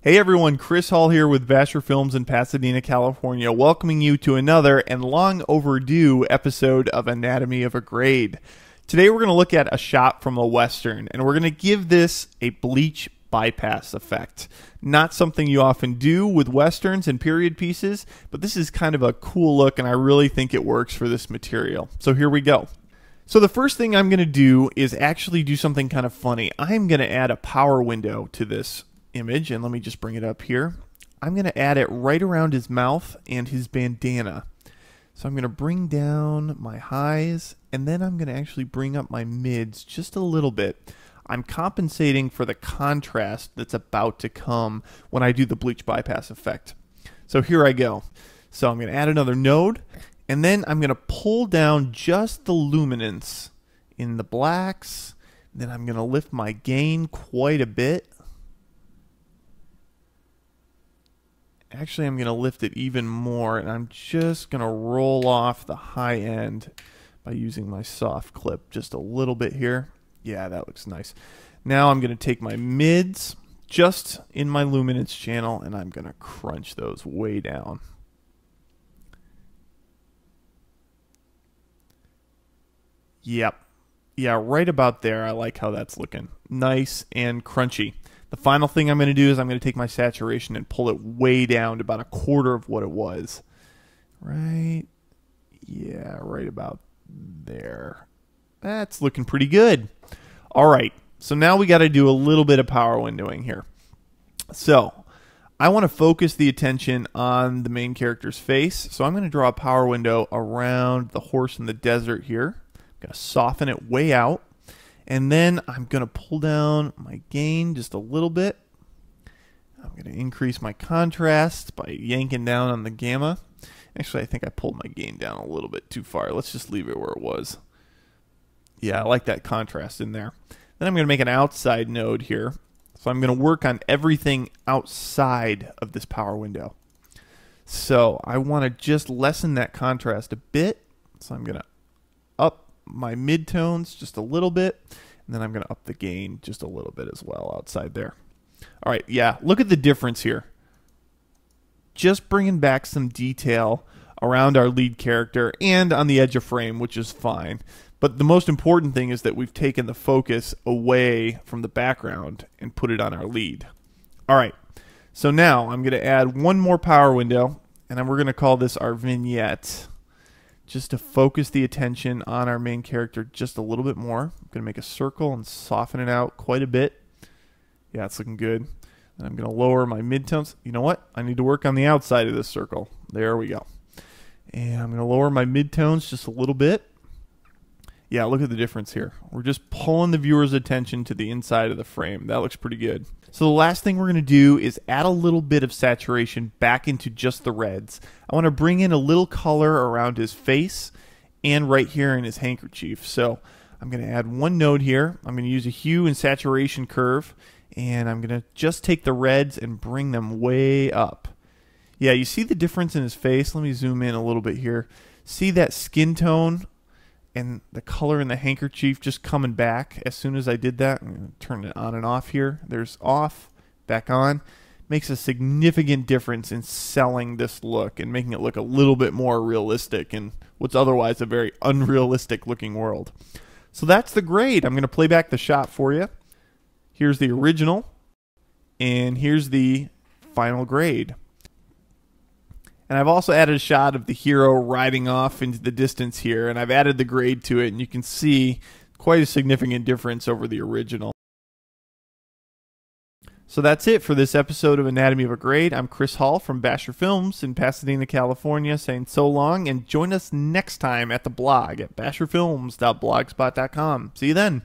Hey everyone, Chris Hall here with Vasher Films in Pasadena, California, welcoming you to another and long overdue episode of Anatomy of a Grade. Today we're going to look at a shot from a Western, and we're going to give this a Bleach bypass effect. Not something you often do with Westerns and period pieces, but this is kind of a cool look, and I really think it works for this material. So here we go. So the first thing I'm going to do is actually do something kind of funny. I'm going to add a power window to this image, and let me just bring it up here. I'm going to add it right around his mouth and his bandana. So I'm going to bring down my highs, and then I'm going to actually bring up my mids just a little bit. I'm compensating for the contrast that's about to come when I do the bleach bypass effect. So here I go. So I'm going to add another node, and then I'm going to pull down just the luminance in the blacks. Then I'm going to lift my gain quite a bit. Actually, I'm going to lift it even more, and I'm just going to roll off the high end by using my soft clip just a little bit here. Yeah, that looks nice. Now I'm going to take my mids just in my luminance channel, and I'm going to crunch those way down. Yep. Yeah, right about there. I like how that's looking. Nice and crunchy. The final thing I'm going to do is I'm going to take my saturation and pull it way down to about a quarter of what it was. Right? Yeah, right about there. That's looking pretty good. All right, so now we got to do a little bit of power windowing here. So I want to focus the attention on the main character's face. So I'm going to draw a power window around the horse in the desert here. I'm going to soften it way out. And then I'm going to pull down my gain just a little bit. I'm going to increase my contrast by yanking down on the gamma. Actually, I think I pulled my gain down a little bit too far. Let's just leave it where it was. Yeah, I like that contrast in there. Then I'm going to make an outside node here. So I'm going to work on everything outside of this power window. So I want to just lessen that contrast a bit. So I'm going to up my midtones just a little bit, and then I'm going to up the gain just a little bit as well outside there. All right, yeah, look at the difference here. Just bringing back some detail around our lead character and on the edge of frame, which is fine. But the most important thing is that we've taken the focus away from the background and put it on our lead. All right, so now I'm going to add one more power window, and then we're going to call this our vignette, just to focus the attention on our main character just a little bit more. I'm going to make a circle and soften it out quite a bit. Yeah, it's looking good. And I'm going to lower my midtones. You know what? I need to work on the outside of this circle. There we go. And I'm going to lower my midtones just a little bit. Yeah, look at the difference here. We're just pulling the viewer's attention to the inside of the frame. That looks pretty good. So the last thing we're going to do is add a little bit of saturation back into just the reds. I want to bring in a little color around his face and right here in his handkerchief. So I'm going to add one node here. I'm going to use a hue and saturation curve, and I'm going to just take the reds and bring them way up. Yeah, you see the difference in his face? Let me zoom in a little bit here. See that skin tone and the color in the handkerchief just coming back as soon as I did that. I'm going to turn it on and off here. There's off, back on. Makes a significant difference in selling this look and making it look a little bit more realistic in what's otherwise a very unrealistic looking world. So that's the grade. I'm going to play back the shot for you. Here's the original, and here's the final grade. And I've also added a shot of the hero riding off into the distance here, and I've added the grade to it, and you can see quite a significant difference over the original. So that's it for this episode of Anatomy of a Grade. I'm Chris Hall from Vasher Films in Pasadena, California, saying so long, and join us next time at the blog at vasherfilms.blogspot.com. See you then.